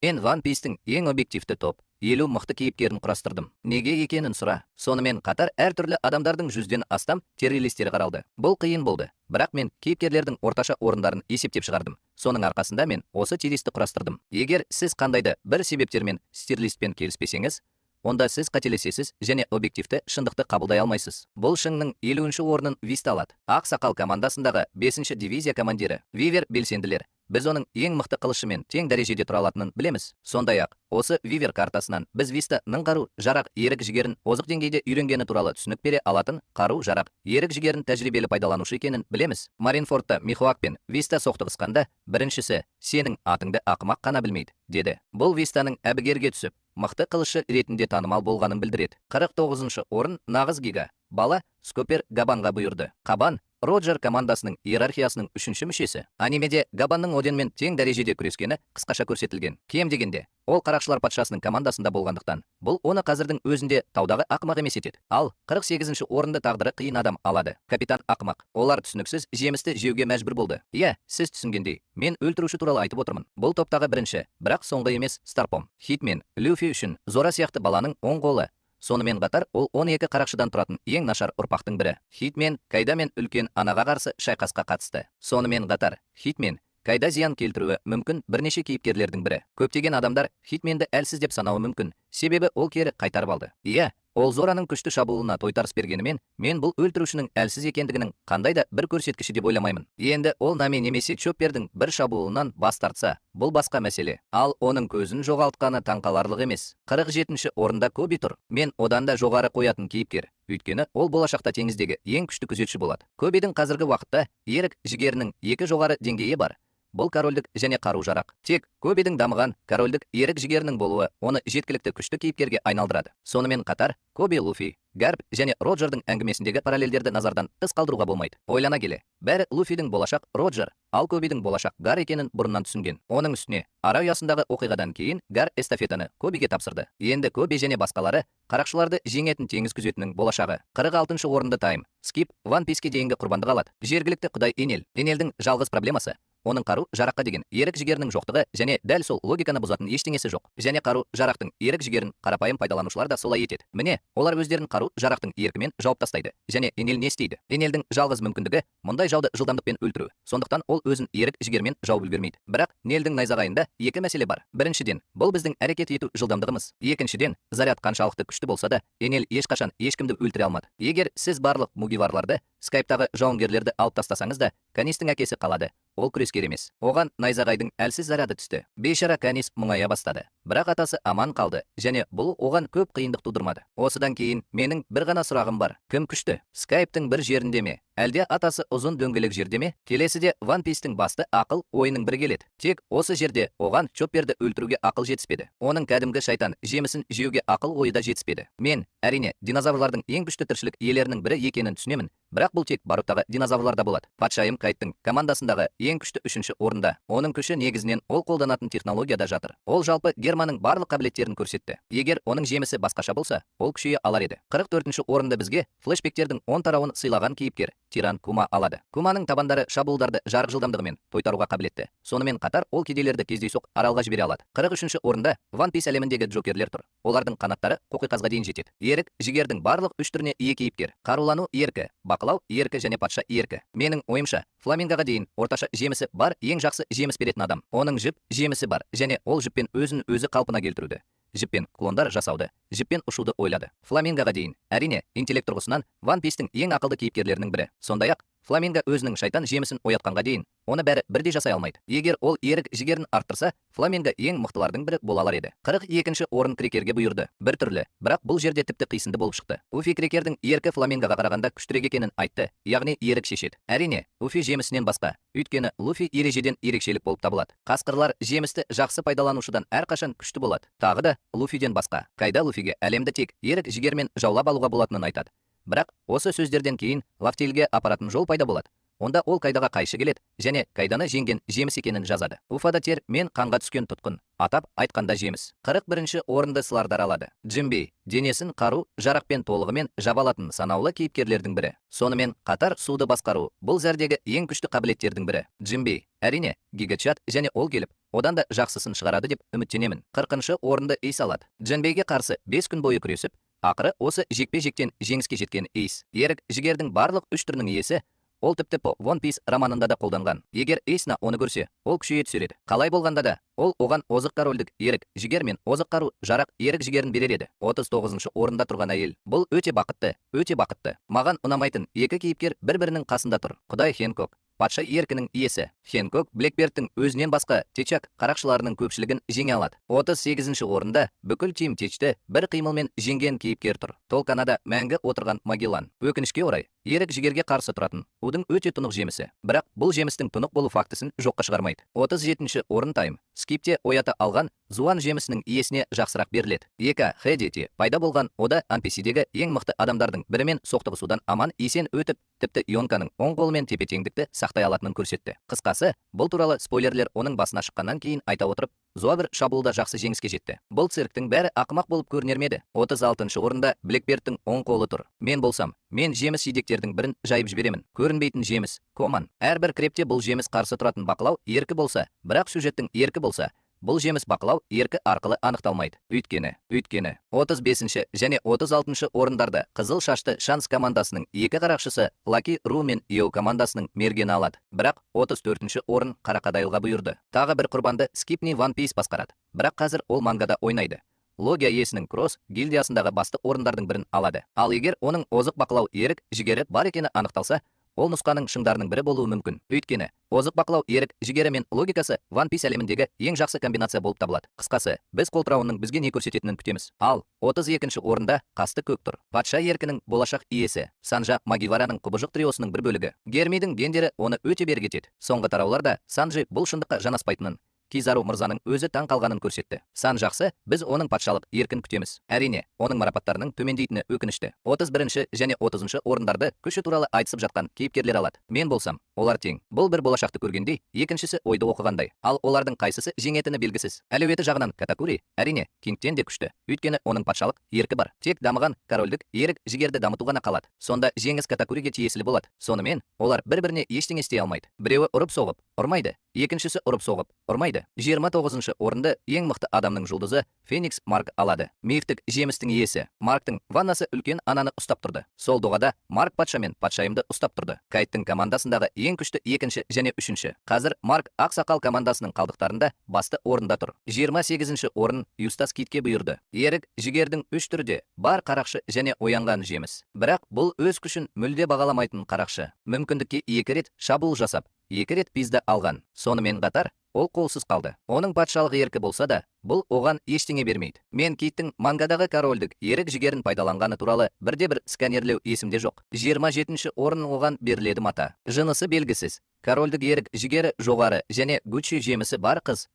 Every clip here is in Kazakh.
Мен One Piece'тің ең объективті топ 50 мықты кейіпкерін құрастырдым. Неге екенін сұра. Сонымен қатар әртүрлі адамдардың 100-ден астам тиер-листері қаралды. Бұл қиын болды, бірақ мен кейіпкерлердің орташа орындарын есептеп шығардым. Соның арқасында мен осы тиер-листті құрастырдым. Егер сіз қандайда бір себептермен тиер-листпен келіспесеңіз, онда сіз қателесесіз және объективті шындықты қабылдай алмайсыз. Бұл шыңның 50-ші орнын Виста алады. Ақ сақал командасындағы 5-ші дивизия командирі Вивер белсенділер. Біз оның ең мықты қылышымен тең дәрежеде тұра алатынын білеміз. Сондай-ақ, осы Вивер картасынан біз Вистаның қару-жарақ ерік-жігерін озық деңгейде үйренгені туралы түсінік бере алатын қару-жарақ ерік-жігерін тәжірибелі пайдаланушы екенін білеміз. Маринфордта Михуак пен Виста соқтығысқанда, біріншісі «Сенің атыңды ақымақ қана білмейді» деді. Бұл Вистаның әбігерге түсіп, мықты қылышы ретінде танымал болғанын білдіреді. 49-шы орын нағыз гига бала Скопер Габанға бұйырды. Қабан Роджер командасының иерархиясының 3-ші мүшесі. Анимеде Габанның Оденмен тең дәрежеде күрескені қысқаша көрсетілген. Кем дегенде, ол қарақшылар патшасының командасында болғандықтан, бұл оны қазірдің өзінде таудағы ақымақ емес етеді. Ал 48-ші орынды тағдыры қиын адам алады. Капитан ақымақ. Олар түсініксіз жемісті жеуге мәжбүр болды. Иә, сіз түсінгендей, мен өлтіруші туралы айтып отырмын. Бұл топтағы бірінші, бірақ соңғы емес Старпом. Хитмен, Люфи үшін Зора сияқты баланың оң қолы. Сонымен қатар ол 12 қарақшыдан тұратын ең нашар ұрпақтың бірі. Хитмен Кайда мен үлкен анаға қарсы шайқасқа қатысты. Сонымен қатар Хитмен Кайда зиян келтіруі мүмкін бірнеше кейіпкерлердің бірі. Көптеген адамдар Хитменді әлсіз деп санауы мүмкін, себебі ол кері қайтарып алды. Иә, ол Зораның күшті шабуылына тойтарыс бергенімен, мен бұл өлтірушінің әлсіз екендігінің қандай да бір көрсеткіші деп ойламаймын. Енді ол Нами немесе Чоппердің бір шабуылынан бас тартса, бұл басқа мәселе. Ал оның көзін жоғалтқаны таңқаларлық емес. 47-ші орында Коби тұр. Мен одан да жоғары қоятын кейіпкер. Өйткені ол болашақта теңіздегі ең күшті күзетші болады. Кобидің қазіргі уақытта ерік жігерінің 2 жоғары деңгейі бар. Бұл корольдік және қару-жарақ. Тек Кобидің дамыған корольдік ерік жігерінің болуы оны жеткілікті күшті кейіпкерге айналдырады. Сонымен қатар, Коби, Луфи, Гарп және Роджердің әңгімесіндегі параллельдерді назардан тыс қалдыруға болмайды. Ойлана келе, бәрі Луфидің болашақ Роджер, ал Кобидің болашақ Гар екенін бұрыннан түсінген. Оның үстіне, ара ұясындағы оқиғадан кейін Гар эстафетаны Кобиге тапсырды. Енді Коби және басқалары қарақшыларды жеңетін теңіз күзетінің болашағы. 46-шы орынды Тайм Скип One Piece'ке дейінгі құрбандық алады. Жергілікті құдай Энел. Энелдің жалғыз проблемасы оның қару-жараққа деген ерік жігерінің жоқтығы және дәл сол логиканы бұзатын ештеңесі жоқ. Және қару-жарақтың ерік жігерін қарапайым пайдаланушылар да солай етеді. Міне, олар өздерін қару-жарақтың еркімен жауып тастайды. Және Энел не істейді? Энелдің жалғыз мүмкіндігі мұндай жауды жылдамдықпен өлтіру. Сондықтан ол өзін ерік жігермен жауып үлгермейді. Бірақ Нелдің найзағайында екі мәселе бар. Біріншіден, бұл біздің әрекет ету жылдамдығымыз. Екіншіден, заряд қаншалықты күшті болса да, Энел ешқашан ешкімді өлтіре алмады. Егер сіз барлық мугиварларды, скайптағы жауынгерлерді алып тастасаңыз да, Канистің әкесі қалады. Ол күрескер емес. Оған найзағайдың әлсіз заряды түсті. Бейшара Канис мұңая бастады. Бірақ атасы аман қалды және бұл оған көп қиындық тудырмады. Осыдан кейін менің бір ғана сұрағым бар. Кім күшті? Скайптың бір жерінде ме? Әлде атасы ұзын дөңгелек жерде ме? Келесіде One Piece'тің басты ақыл ойының бірі келеді. Тек осы жерде оған Чопперді өлтіруге ақыл жетіспеді. Оның кәдімгі шайтан жемісін жеуге ақыл ойы да жетіспеді. Мен, әрине, динозаврлардың ең күшті тіршілік иелерінің бірі екенін түсінемін. Бірақ бұл тек Баруттағы динозаврларда болады. Патшайым Кайттың командасындағы ең күшті 3-ші орында. Оның күші негізінен ол қолданатын технологияда жатыр. Ол жалпы Германың барлық қабілеттерін көрсетті. Егер оның жемісі басқаша болса, ол күшейе алар еді. 44-ші орында бізге флешбектердің 10 тарауын сыйлаған кейіпкер Тиран Кума алады. Куманың табандары шабуылдарды жарық жылдамдығымен тойтаруға қабілетті. Сонымен қатар ол кедейлерді кездейсоқ аралға жібере алады. 43-ші орында One Piece әлеміндегі джокерлер тұр. Олардың қанаттары қоқиқазға дейін жетеді. Ерік жігердің барлық 3 түріне ие кейіпкер. Қарулану еркі, бақылау еркі және патша еркі. Менің ойымша, Фламингаға дейін орташа жемісі бар ең жақсы жеміс беретін адам. Оның жіп жемісі бар және ол жіппен өзін өзі қалпына келтіруді, жіппен клондар жасауды, жіппен ұшуды ойлады. Фламингаға дейін, әрине, интеллект тұрғысынан One Piece'тің ең ақылды кейіпкерлерінің бірі. Сондай-ақ, Фламинго өзінің шайтан жемісін оятқанға дейін оны бәрі бірдей жасай алмайды. Егер ол ерік жігерін арттырса, Фламинго ең мықтылардың бірі бола алар еді. 42-ші орын Крекерге бұйырды. Бір түрлі, бірақ бұл жерде тіпті қисынды болып шықты. Уфи Крекердің еркі Фламингоға қарағанда күштірек екенін айтты, яғни ерік шешеді. Әрине, Уфи жемісінен басқа, өйткені Луфи ережеден ерекшелік болып табылады. Қасқырлар жемісті жақсы пайдаланушыдан әрқашан күшті болады. Тағы да Луфиден басқа, Кайда Луфиге әлемді тек ерік жігермен жаулап алуға болатынын айтады. Бірақ осы сөздерден кейін Лафтейлге апаратын жол пайда болады. Онда ол Кайдаға қайшы келеді және Кайданы жеңген жеміс екенін жазады. Уфада тер мен қанға түскен тұтқын, атап айтқанда жеміс. 41-ші орынды Слардар алады. Джимбей денесін қару жарақпен толығымен жаба алатын санаулы кейіпкерлердің бірі. Сонымен қатар суды басқару бұл зәрдегі ең күшті қабілеттердің бірі. Джимбей әрине Гигачат және ол келіп одан да жақсысын шығарады деп үміттенемін. 40-шы орынды Эйс алады. Дженбейге қарсы 5 күн бойы күресіп, ақыры осы жекпе-жектен жеңіске жеткен Эйс, ерік жігердің барлық 3 түрінің иесі. Ол тіпті One Piece романында да қолданған. Егер Эйсна оны көрсе, ол күшейе түсер еді. Қалай болғанда да, ол оған озық корольдік ерік жігер мен озық қару жарақ ерік жігерін берер еді. 39-шы орында тұрған әйел. Бұл өте бақытты, өте бақытты. Маған ұнамайтын екі кейіпкер бір-бірінің қасында тұр. Құдай Хэнкок, патша еркінің иесі. Хэнкок Блэкбердтің өзінен басқа Течак қарақшыларының көпшілігін жеңе алады. 38-ші орында бүкіл Тим Течті бір қимылмен жеңген кейіпкер тұр. Толканада мәңгі отырған Магеллан. Өкінішке орай, ерік жігерге қарсы тұратын удың өте тұнық жемісі. Бірақ бұл жемістің тұнық болу фактісін жоққа шығармайды. 37-ші орын Тайм Скипте оята алған Зуан жемісінің иесіне жақсырақ беріледі. Ека Хэдити пайда болған ода Анпесидегі ең мықты адамдардың бірімен соқтығысудан аман есен өтіп, тіпті Йонканың оң қолымен тепе-теңдікті сақтай алатынын көрсетті. Қысқасы, бұл туралы спойлерлер оның басына шыққаннан кейін айта отырып, Зуавер шабуылда жақсы жеңіске жетті. Бұл цирктің бәрі ақымақ болып көрінер ме еді? 36-шы орында Блэкбердтің оң қолы тұр. Мен болсам, мен жеміс жидектердің бірін жайып жіберемін. Көрінбейтін жеміс, коман. Әрбір крепте бұл жеміс қарсы тұратын бақылау еркі болса, бірақ сюжеттің еркі болса, бұл жеміс бақылау еркі арқылы анықталмайды. Өйткені 35-ші және 36-шы орындарды қызыл шашты Шанс командасының екі қарақшысы Лаки Ру мен Йоу командасының мергені алады. Бірақ 34-ші орын Қарақадайлға бұйырды. Тағы бір құрбанды Скипни One Piece басқарады. Бірақ қазір ол мангада ойнайды. Логия иесінің Кросс гильдиясындағы басты орындардың бірін алады. Ал егер оның озық бақылау ерік жігері бар екені анықталса, ол нұсқаның шыңдарының бірі болуы мүмкін. Өйткені озық бақылау ерік жігері мен логикасы One Piece әлеміндегі ең жақсы комбинация болып табылады. Қысқасы, біз қолтырауының бізге не көрсететінін күтеміз. Ал 32-ші орында Қасты көк тұр. Патша еркінің болашақ иесі Санжа Магивараның құбыжық триосының бір бөлігі. Гермидің гендері оны өте берік етеді. Соңғы тарауларда Санджи бұл шындыққа жанаспайтынын, Кизару мырзаның өзі таң қалғанын көрсетті. Сан жақсы, біз оның патшалық еркін күтеміз. Әрине, оның марапаттарының төмендейтіні өкінішті. 31-ші және 30-шы орындарды күші туралы айтысып жатқан кейіпкерлер алады. Мен болсам, олар тең. Бұл бір болашақты көргендей, екіншісі ойды оқығандай. Ал олардың қайсысы жеңетіні белгісіз. Әлеуеті жағынан Катакури, әрине, Кингтен де күшті. Өйткені оның патшалық еркі бар. Тек дамыған корольдік ерік жігерді дамыту ғана қалады. Сонда жеңіс Катакуриге тиесілі болады. Сонымен, олар бір-біріне ештеңе істей алмайды. Біреуі ұрып соғып, ұрмайды. Екіншісі ұрып соғып, ұрмайды. 29-шы орынды ең мықты адамның жұлдызы Феникс Марк алады. Мифтік жемістің иесі Марктың ваннасы үлкен ананы ұстап тұрды. Сол доғада Марк патша мен патшайымды ұстап тұрды. Кайттың командасындағы ең күшті екінші және үшінші. Қазір Марк Ақсақал командасының қалдықтарында басты орында тұр. 28-ші орын Юстас Китке бұйырды. Ерік жігердің үш түрде бар қарақшы және оянған жеміс. Бірақ бұл өз күшін мүлде бағаламайтын қарақшы. Мүмкіндікке екі рет шабуыл жасап, екі рет пизді алған. Сонымен қатар ол қолсыз қалды. Оның патшалық еркі болса да, бұл оған ештеңе бермейді. Мен Киттің мангадағы корольдік ерік жігерін пайдаланғаны туралы бірде-бір сканерлеу есімде жоқ. 27-ші орын оған беріледі мата. Жынысы белгісіз. Корольдік ерік жігері жоғары және Гуччи жемісі бар қыз.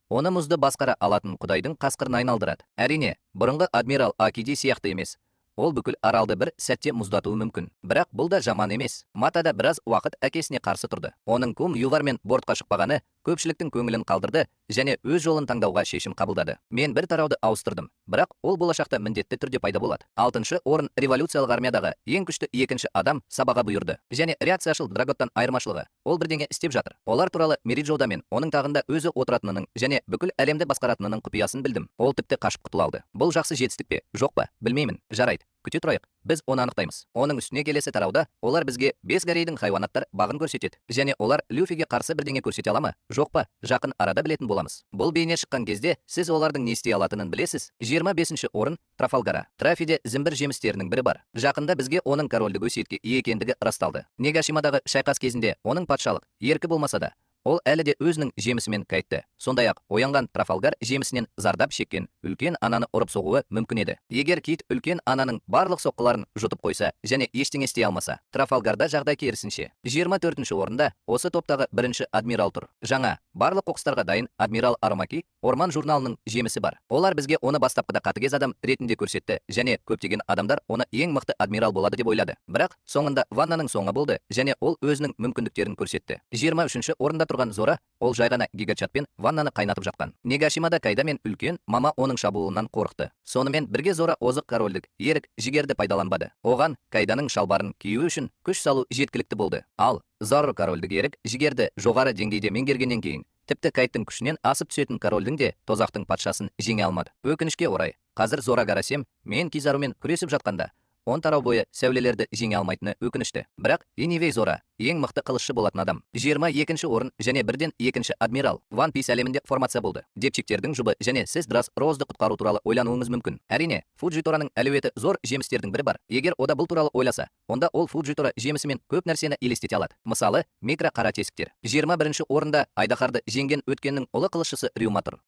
Оны мұзды басқара алатын құдайдың қасқырына айналдырады. Әрине, бұрынғы адмирал Акиди сияқты емес. Ол бүкіл аралды бір сәтте мұздатуы мүмкін. Бірақ бұл да жаман емес. Мата да біраз уақыт әкесіне қарсы тұрды. Оның кум Ювармен бортқа шықпағаны көпшіліктің көңілін қалдырды және өз жолын таңдауға шешім қабылдады. Мен бір тарауды ауыстырдым, бірақ ол болашақта міндетті түрде пайда болады. 6-шы орын революциялық армиядағы ең күшті екінші адам Сабаға бұйырды. Және реакцияшыл Драготтан айырмашылығы, ол бірдеңе істеп жатыр. Олар туралы Мериджоуда мен оның тағында өзі отыратынының және бүкіл әлемді басқаратынының құпиясын білдім. Ол тіпті қашып құтыла алды. Бұл жақсы жетістік пе, жоқ па, білмеймін. Жарайды, күте тұрайық. Біз оны анықтаймыз. Оның үстіне келесі тарауда олар бізге 5 гарейдің хайуанаттар бағын көрсетеді. Және олар Люфиге қарсы бірдеңе көрсете ала ма? Жоқ па? Жақын арада білетін боламыз. Бұл бейне шыққан кезде сіз олардың не істей алатынын білесіз. 25-ші орын Трафалгара. Трафиде зімбір жемістерінің бірі бар. Жақында бізге оның корольдік өсиетке ие екендігі расталды. Негашимадағы шайқас кезінде оның патшалық еркі болмаса да, ол әлі де өзінің жемісімен қайтты. Сондай-ақ оянған Трафалгар жемісінен зардап шеккен үлкен ананы ұрып соғуы мүмкін еді. Егер Кит үлкен ананың барлық соққыларын жұтып қойса және ештеңе істей алмаса, Трафалгарда жағдай керісінше. 24-ші орында осы топтағы бірінші адмирал тұр. Жаңа, барлық қоқыстарға дайын адмирал Арамаки орман журналының жемісі бар. Олар бізге оны бастапқыда қатыгез адам ретінде көрсетті және көптеген адамдар оны ең мықты адмирал болады деп ойлады. Бірақ соңында ваннаның соңы болды және ол өзінің мүмкіндіктерін көрсетті. 23-ші орында тұрған Зора, ол жай ғана гигачатпен ваннаны қайнатып жатқан. Негашимада Кайда мен үлкен мама оның шабуылынан қорықты. Сонымен бірге Зора озық корольдік ерік жігерді пайдаланбады. Оған Кайданың шалбарын кию үшін күш салу жеткілікті болды. Ал Зорро корольдік ерік жігерді жоғары деңгейде меңгергеннен кейін Тіпті Кайттың күшінен асып түсетін корольдің де тозақтың патшасын жеңе алмады. Өкінішке орай, қазір Зора Гарасем мен Кизарумен күресіп жатқанда, 10 тарау бойы сәулелерді жеңе алмайтыны өкінішті. Бірақ Инивей Зора ең мықты қылышшы болатын адам. 22-ші орын және бірден 2-ші адмирал. One Piece әлемінде формация болды. Депчиктердің жұбы және сіз Драс Розды құтқару туралы ойлануыңыз мүмкін. Әрине, Фуджитораның әлеуеті зор жемістердің бірі бар. Егер ода бұл туралы ойласа, онда ол Фуджитора жемісімен көп нәрсені елестете алады. Мысалы, микро қара тесіктер. 21-ші орында Айдахарды жеңген өткеннің ұлы қылышшысы Рюма тұр.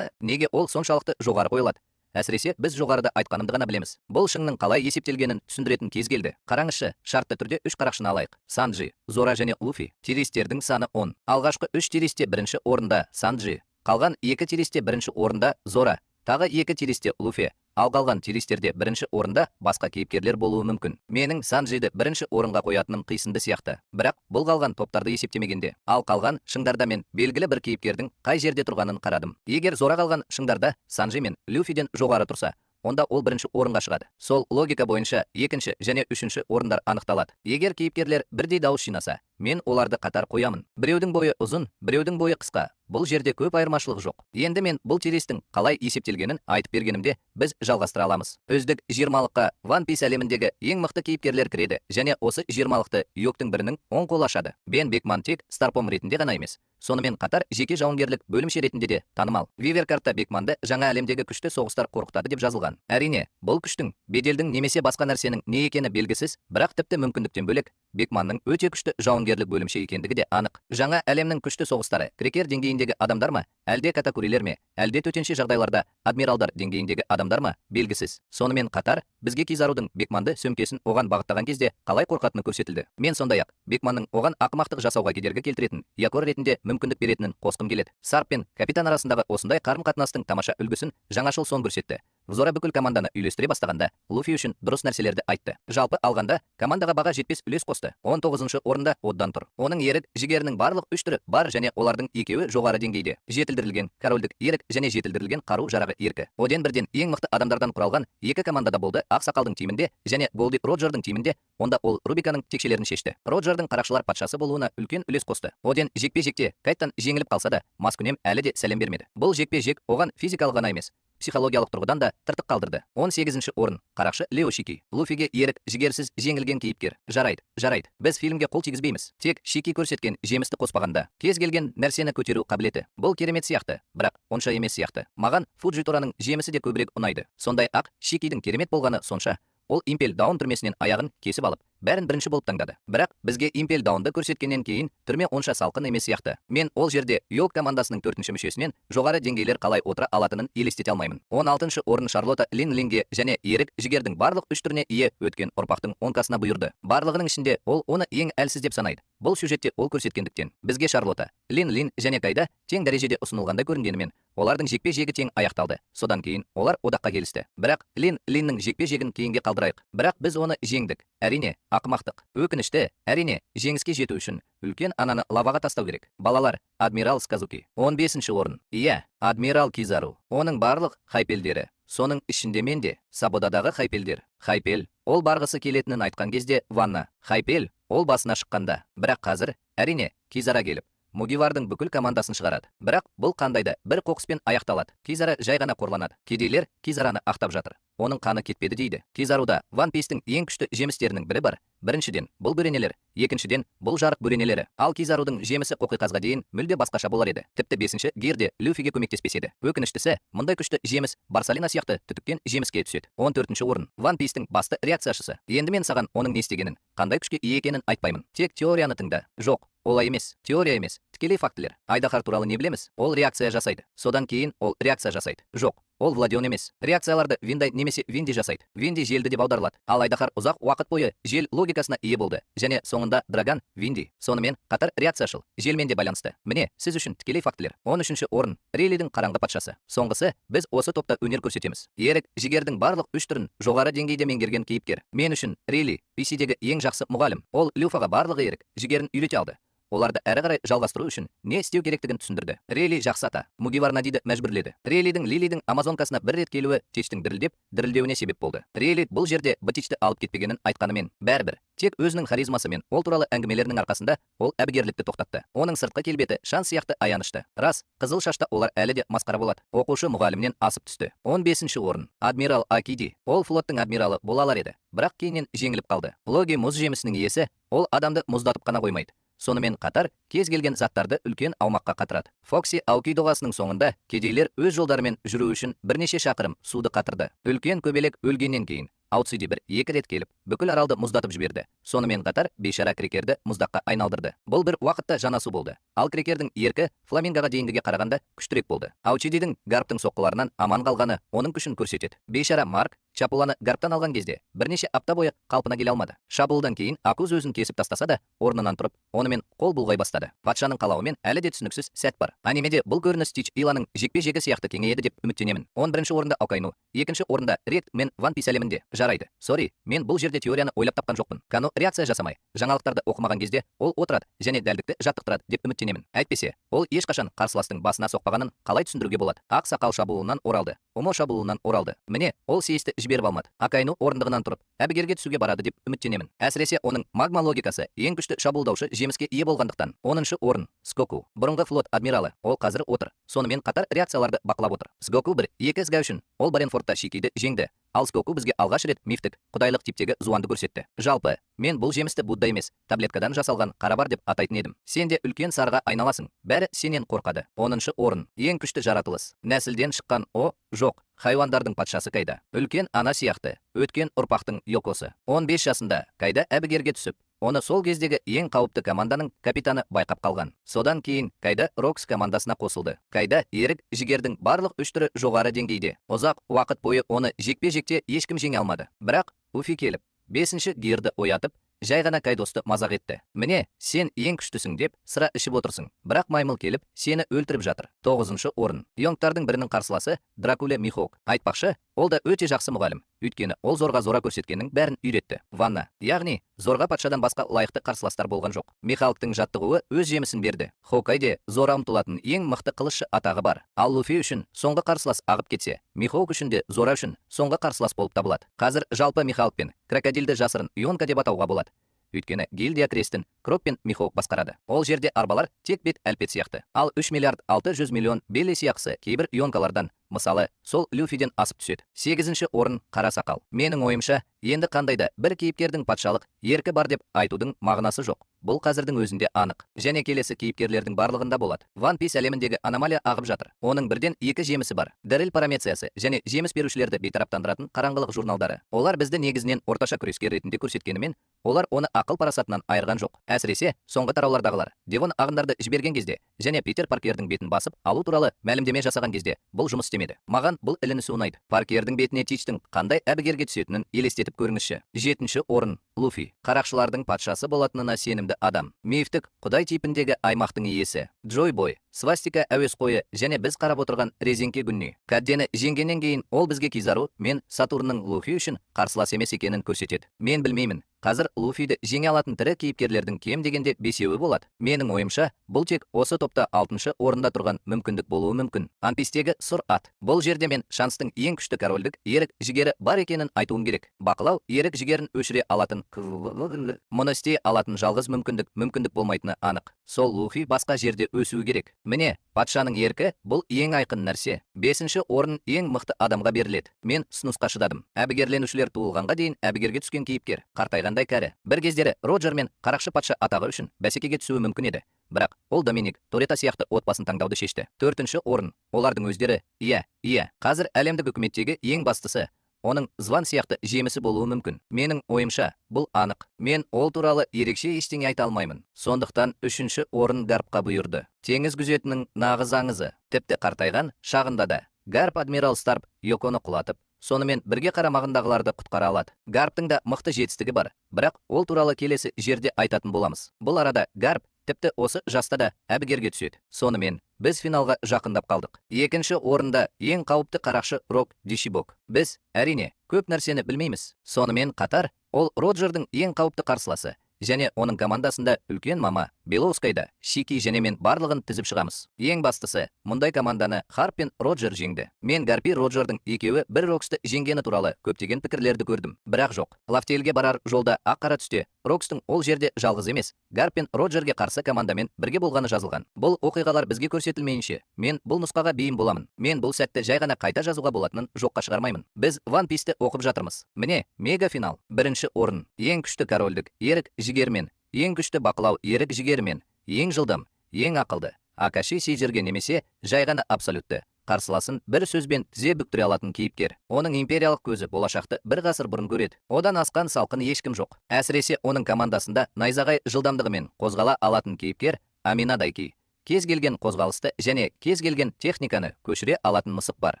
Неге ол соншалықты жоғары қойылады? Әсіресе біз жоғарыда айтқанымды ғана білеміз. Бұл шыңның қалай есептелгенін түсіндіретін кез келді. Қараңызшы, шартты түрде 3 қарақшыны алайық. Санджи, Зора және Луфи. Тиристердің саны 10. Алғашқы 3 тиристе 1-ші орында Санджи, қалған 2 тиристе 1-ші орында Зора, тағы 2 тиристе Луфи. Ал қалған тиристерде 1-ші орында басқа кейіпкерлер болуы мүмкін. Менің Санджиді 1-ші орынға қоятыным қисынды сияқты. Бірақ бұл қалған топтарды есептемегенде, ал қалған шыңдарда мен белгілі бір кейіпкердің қай жерде тұрғанын қарадым. Егер Зора қалған шыңдарда Санджи мен Люфиден жоғары тұрса, онда ол 1-ші орынға шығады. Сол логика бойынша 2-ші және 3-ші орындар анықталады. Егер кейіпкерлер бірдей дауыс жинаса, мен оларды қатар қоямын. Біреудің бойы ұзын, біреудің бойы қысқа. Бұл жерде көп айырмашылық жоқ. Енді мен бұл тиристің қалай есептелгенін айтып бергенімде, біз жалғастыра аламыз. Үздік 20-лыққа One Piece әлеміндегі ең мықты кейіпкерлер кіреді және осы 20-лықты Йоктың бірінің оң қолы ашады. Бен Бекман тек Старпом ретінде ғана емес, сонымен қатар жеке жауынгерлік бөлімше ретінде де танымал. Вивер-картта Бекманды жаңа әлемдегі күшті соғыстар қорқытады деп жазылған. Әрине, бұл күштің, беделдің немесе басқа нәрсенің не екені белгісіз, бірақ тіпті мүмкіндіктен бөлек Бекманның өте күшті жауынгерлік бөлімше екендігі де анық. Жаңа әлемнің күшті соғыстары крекер деңгейіндегі адамдар ма, әлде катакурилер ме, әлде төтенше жағдайларда адмиралдар деңгейіндегі адамдар ма, белгісіз. Сонымен қатар, бізге Кизарудың Бекманды сөмкесін оған бағыттаған кезде қалай қорқатыны көрсетілді. Мен сондай-ақ Бекманның оған ақымақтық жасауға кедергі келтіретін якор ретінде мүмкіндік беретінін қосқым келеді. Сарп пен капитан арасындағы осындай қарым-қатынастың тамаша үлгісін жаңашыл сон көрсетті. Зора бүкіл команданы үйлестіре бастағанда, Луфи үшін дұрыс нәрселерді айтты. Жалпы алғанда, командаға баға жетпес үлес қосты. 19-шы орында Оддан тұр. Оның ерік жігерінің барлық 3 түрі бар және олардың екеуі жоғары деңгейде. Жетілдірілген корольдік ерік және жетілдірілген қару-жарағы еркі. Оден бірден ең мықты адамдардан құралған 2 командада болды. Ақсақалдың тимінде және Голди Роджердің тимінде. Онда ол Рубиканың текшелерін шешті. Роджердің қарақшылар патшасы болуына үлкен үлес қосты. Оден жекпе-жекте Кайттан жеңіліп қалса да, маскүнем әлі де сәлем бермеді. Бұл жекпе-жек оған физикалық ғана емес, психологиялық тұрғыдан да тыртық қалдырды. 18-ші орын қарақшы Лео Шики. Луфиге ерік жігерсіз жеңілген кейіпкер. Жарайды. Біз фильмге қол тигізбейміз. Тек Шики көрсеткен жемісті қоспағанда кез келген нәрсені көтеру қабілеті. Бұл керемет сияқты, бірақ онша емес сияқты. Маған Фуджитораның жемісі де көбірек ұнайды. Сондай-ақ Шикидің керемет болғаны сонша, ол Импел Даун түрмесінен аяғын кесіп алып, бәрін бірінші болып таңдады. Бірақ бізге Импел Даунды көрсеткеннен кейін түрме онша салқын емес сияқты. Мен ол жерде Йок командасының 4-ші мүшесінен жоғары деңгейлер қалай отыра алатынын елестете алмаймын. 16-шы орын Шарлотта Линлинге және ерік жігердің барлық 3 түріне ие өткен ұрпақтың онкасына бұйырды. Барлығының ішінде ол оны ең әлсіз деп санайды. Бұл сюжетте ол көрсеткендіктен бізге Шарлотта, Лин және Кайда тең дәрежеде ұсынылғандай көрінгенімен, олардың жекпе-жегі тең аяқталды. Содан кейін олар одаққа келісті. Бірақ Линнің жекпе-жегін кейінге қалдырайық. Бірақ біз оны жеңдік. Әрине, ақымақтық. Өкінішті, әрине, жеңіске жету үшін үлкен ананы лаваға тастау керек. Балалар, адмирал Сказуки. 15-ші орын. Иә, адмирал Кизару. Оның барлық хайпелдері. Соның ішінде мен де Сабодадағы хайпелдер. Хайпел, ол барғысы келетінін айтқан кезде Ванна. Хайпел, ол басына шыққанда. Бірақ қазір, әрине, Кизара келіп Мугивардың бүкіл командасын шығарады. Бірақ бұл қандайда бір қоқыспен аяқталады. Кизара жай ғана қорланады. Кедейлер Кизараны ақтап жатыр. Оның қаны кетпеді дейді. Кизаруда One Piece'тің ең күшті жемістерінің бірі бар. Біріншіден, бұл бөренелер, екіншіден, бұл жарық бөренелері. Ал Кизарудың жемісі қоқиқазға дейін мүлде басқаша болар еді. Тіпті 5-ші гирде Люфиге көмектеспеседі. Өкініштісі, мұндай күшті жеміс Барсалина сияқты түтіккен жеміске түседі. 14-ші орын. One Piece'тің басты реакцияшысы. Енді мен саған оның не істегенін, қандай күшке ие екенін айтпаймын. Тек теорияны тыңда. Жоқ, олай емес. Теория емес. Тікелей фактілер. Айдахар туралы не білеміз? Ол реакция жасайды. Содан кейін ол реакция жасайды. Жоқ, ол Владион емес. Реакцияларды Виндай немесе Винди жасайды. Винди желді деп аударылады. Ал Айдахар ұзақ уақыт бойы жел логикасына ие болды. Және соңында Драган, Винди. Сонымен қатар реакцияшыл, желмен де байланысты. Міне, сіз үшін тікелей фактілер. 13-ші орын. Рейлидің қараңғы патшасы. Соңғысы, біз осы топта өнер көрсетеміз. Ерік жігердің барлық 3 түрін жоғары деңгейде меңгерген кейіпкер. Мен үшін Рейли PCдегі ең жақсы мұғалім. Ол Люфаға барлық ерік жігерін үйрете алды. оларды әрі қарай жалғастыру үшін не істеу керектігін түсіндірді. Рейли жақсы ата, Мугиварнадиді мәжбүрледі. Рейлидің Лилидің Амазонкасына бір рет келуі Тичтің дірілдеуіне себеп болды. Рейли бұл жерде Тичті алып кетпегенін айтқанымен, бәрібір тек өзінің харизмасы мен ол туралы әңгімелерінің арқасында ол әбігерлікті тоқтатты. Оның сыртқы келбеті шан сияқты аянышты. Рас, қызыл шашта олар әлі де масқара болады. Оқушы мұғалімнен асып түсті. 15-ші орын. Адмирал Акиди. Ол флоттың адмиралы бола алар еді, бірақ кейіннен жеңіліп қалды. Логи мұз жемісінің иесі, ол адамды мұздатып қана қоймайды. Сонымен қатар кез келген заттарды үлкен аумаққа қатырады. Фокси Ауки доғасының соңында кедейлер өз жолдарымен жүру үшін бірнеше шақырым суды қатырды. Үлкен көбелек өлгеннен кейін Аутсиди екі рет келіп, бүкіл аралды мұздатып жіберді. Сонымен қатар бейшара крекерді мұздаққа айналдырды. Бұл бір уақытта жанасу болды. Ал крекердің еркі фламингоға дейінгіге қарағанда күштірек болды. Аутсидидің гарптың соққыларынан аман қалғаны оның күшін көрсетеді. Бейшара Марк Чапуланы гарптан алған кезде бірнеше апта бойы қалпына келе алмады. Шабуылдан кейін Акуз өзін кесіп тастаса да, орнынан тұрып, онымен қол бұлғай бастады. Патшаның қалауымен әлі де түсініксіз сәт бар. Анимеде бұл көрініс Тич Иланың жекпе-жегі сияқты кеңейеді деп үміттенемін. 11-ші орында Аукайну, 2-ші орында Ред мен Ван Пис әлемінде. Жарайды. Сори, мен бұл жерде теорияны ойлап тапқан жоқпын. Кано реакция жасамай, жаңалықтарды оқымаған кезде ол отырады және дәлдікті жаттықтырады деп үміттенемін. Әйтпесе, ол ешқашан қарсыластың басына соқпағанын қалай түсіндіруге болады? Ақ сақал шабуылынан оралды, Омо шабуылынан оралды. Міне, ол сейісті жіберіп алмады. Акайну орындығынан тұрып, әбігерге түсуге барады деп үміттенемін. Әсіресе оның магма логикасы ең күшті шабуылдаушы жеміске ие болғандықтан. 10-шы орын Скоку, бұрынғы флот адмиралы. Ол қазір отыр. Сонымен қатар реакцияларды бақылап отыр. Скоку екі ізгі үшін ол Баренфортта Шикиді жеңді. Ал Скоку бізге алғаш рет мифтік, құдайлық типтегі зуанды көрсетті. Жалпы, мен бұл жемісті Будда емес, таблеткадан жасалған қарабар деп атайтын едім. Сен де үлкен сарға айналасың. Бәрі сенен қорқады. 10-шы орын. Ең күшті жаратылыс. Нәсілден шыққан жоқ. Хайуандардың патшасы Кайда. Үлкен ана сияқты, өткен ұрпақтың Йокосы. 15 жасында Кайда әбігерге түсіп, оны сол кездегі ең қауіпті команданың капитаны байқап қалған. Содан кейін Кайда Рокс командасына қосылды. Кайда ерік жігердің барлық үш түрі жоғары деңгейде. Ұзақ уақыт бойы оны жекпе-жекте ешкім жеңе алмады. Бірақ Уфи келіп, 5-ші гирді оятып, жай ғана Кайдосты мазақ етті. Міне, сен ең күштісің деп сыра ішіп отырсың. Бірақ маймыл келіп, сені өлтіріп жатыр. 9-шы орын. Йонгтардың бірінің қарсыласы Дракула Михоук. Айтпақшы, ол да өте жақсы мұғалім. Өйткені ол зорға зора көрсеткеннің бәрін үйретті. Ванна, яғни зорға патшадан басқа лайықты қарсыластар болған жоқ. Михалктың жаттығуы өз жемісін берді. Хоккайде зора ұмтылатын ең мықты қылышшы атағы бар. Ал Луфи үшін соңғы қарсылас ағып кетсе, Михоук үшін де зора үшін соңғы қарсылас болып табылады. Қазір жалпы Михалк пен крокодилді жасырын Йонка деп атауға болады. Өйткені гильдия крестін Крок пен Михоук басқарады. Ол жерде арбалар тек бет әлпет сияқты. Ал 3 миллиард 600 миллион белли сияқсы кейбір Йонкалардан, мысалы, сол Люфиден асып түседі. 8-ші орын Қара сақал. Менің ойымша, енді қандайда бір кейіпкердің патшалық еркі бар деп айтудың мағынасы жоқ. Бұл қазірдің өзінде анық. Және келесі кейіпкерлердің барлығында болады. Ван Пис әлеміндегі аномалия ағып жатыр. Оның бірден 2 жемісі бар. Дәріл парамециясы және жеміс берушілерді бейтараптандыратын қараңғылық журналдары. Олар бізді негізінен орташа күрескер ретінде көрсеткенімен, олар оны ақыл парасатынан айырған жоқ. Әсіресе соңғы тараулардағылар Девон ағындарды жіберген кезде және Питер Паркердің бетін басып алу туралы мәлімдеме жасаған кезде бұл жұмыс істемеді. Маған бұл ілінісі ұнайды. Паркердің бетіне Тичтің қандай әбігерге түсетінін елестетіп көріңізші. 7-ші орын Луфи. Қарақшылардың патшасы болатынына сенімді адам. Мифтік құдай типіндегі аймақтың иесі. Джой Бой, свастика әуесқойы және біз қарап отырған резеңке гүнне. Кәддені жеңгеннен кейін ол бізге Кизару мен Сатурнның Луфи үшін қарсылас емес екенін көрсетеді. Мен білмеймін. Қазір Луфиді жеңе алатын тірі кейіпкерлердің кем дегенде 5-еуі болады. Менің ойымша, бұл тек осы топта 6-шы орында тұрған мүмкіндік болуы мүмкін. Анпистегі сұр ат. Бұл жерде мен шанстың ең күшті корольдік ерік жігері бар екенін айтуым керек. Бақылау ерік жігерін өшіре алатын, мұны істей алатын жалғыз мүмкіндік болмайтыны анық. Сол Луфи басқа жерде өсуі керек. Міне, патшаның еркі бұл ең айқын нәрсе. 5-ші орын ең мықты адамға беріледі. Мен ұсынысқа шыдадым. Әбігерленушілер туылғанға дейін әбігерге түскен кейіпкер, қартайғандай кәрі. Бір кездері Роджер мен Қарақшы патша атағы үшін бәсекеге түсуі мүмкін еді. Бірақ ол Доминик Торетто сияқты отбасын таңдауды шешті. 4-ші орын олардың өздері. Иә. Қазір әлемдік үкіметтегі ең бастысы оның Зван сияқты жемісі болуы мүмкін. Менің ойымша, бұл анық. Мен ол туралы ерекше ештеңе айта алмаймын. Сондықтан 3-ші орын Гарпқа бұйырды. Теңіз күзетінің нағыз аңызы. Тіпті қартайған шағында да Гарп адмирал Старп Йоконы құлатып, сонымен бірге қарамағындағыларды құтқара алады. Гарптың да мықты жетістігі бар, бірақ ол туралы келесі жерде айтатын боламыз. Бұл арада Гарп тіпті осы жаста да әбігерге түседі. Сонымен біз финалға жақындап қалдық. 2-ші орында ең қауіпті қарақшы Рок Дишибок. Біз, әрине, көп нәрсені білмейміз. Сонымен қатар, ол Роджердің ең қауіпті қарсыласы және оның командасында үлкен мама Беловскайда, Шики және мен барлығын тізіп шығамыз. Ең бастысы, мұндай команданы Харп пен Роджер жеңді. Мен Гарпи Роджердің екеуі бір Роксты жеңгені туралы көптеген пікірлерді көрдім. Бірақ жоқ. Лафтейлге барар жолда ақ-қара түсте Рокстың ол жерде жалғыз емес, Гарп пен Роджерге қарсы командамен бірге болғаны жазылған. Бұл оқиғалар бізге көрсетілмейінше, мен бұл нұсқаға бейім боламын. Мен бұл сәтті жай ғана қайта жазуға болатынын жоққа шығармаймын. Біз One Piece'ті оқып жатырмыз. Міне, мега финал. Бірінші орын. Ең күшті корольдік, ерік жігермен, ең күшті бақылау ерік жігермен, ең жылдам, ең ақылды. Акаши Сейджерге немесе жай ғана абсолютті қарсыласын бір сөзбен тізе бүктіре алатын кейіпкер. Оның империялық көзі болашақты бір ғасыр бұрын көреді. Одан асқан салқын ешкім жоқ. Әсіресе оның командасында найзағай жылдамдығымен қозғала алатын кейіпкер Амина Дайки. Кез келген қозғалысты және кез келген техниканы көшіре алатын мысық бар.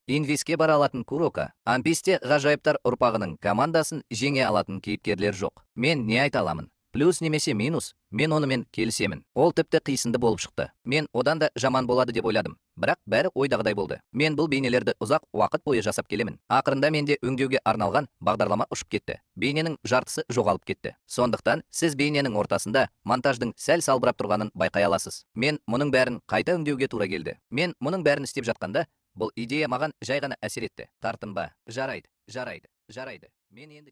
Инвиске бара алатын Курока. One Piece'те ғажайыптар ұрпағының командасын жеңе алатын кейіпкерлер жоқ. Мен не айта аламын? Плюс немесе минус, мен онымен келісемін. Ол тіпті қисынды болып шықты. Мен одан да жаман болады деп ойладым. Бірақ бәрі ойдағыдай болды. Мен бұл бейнелерді ұзақ уақыт бойы жасап келемін. Ақырында менде өңдеуге арналған бағдарлама ұшып кетті. Бейненің жартысы жоғалып кетті. Сондықтан сіз бейненің ортасында монтаждың сәл салбырап тұрғанын байқай аласыз. Мен мұның бәрін қайта өңдеуге тура келді. Мен мұның бәрін істеп жатқанда, бұл идея маған жай ғана әсер етті. Тартынба, жарайды. Мен енді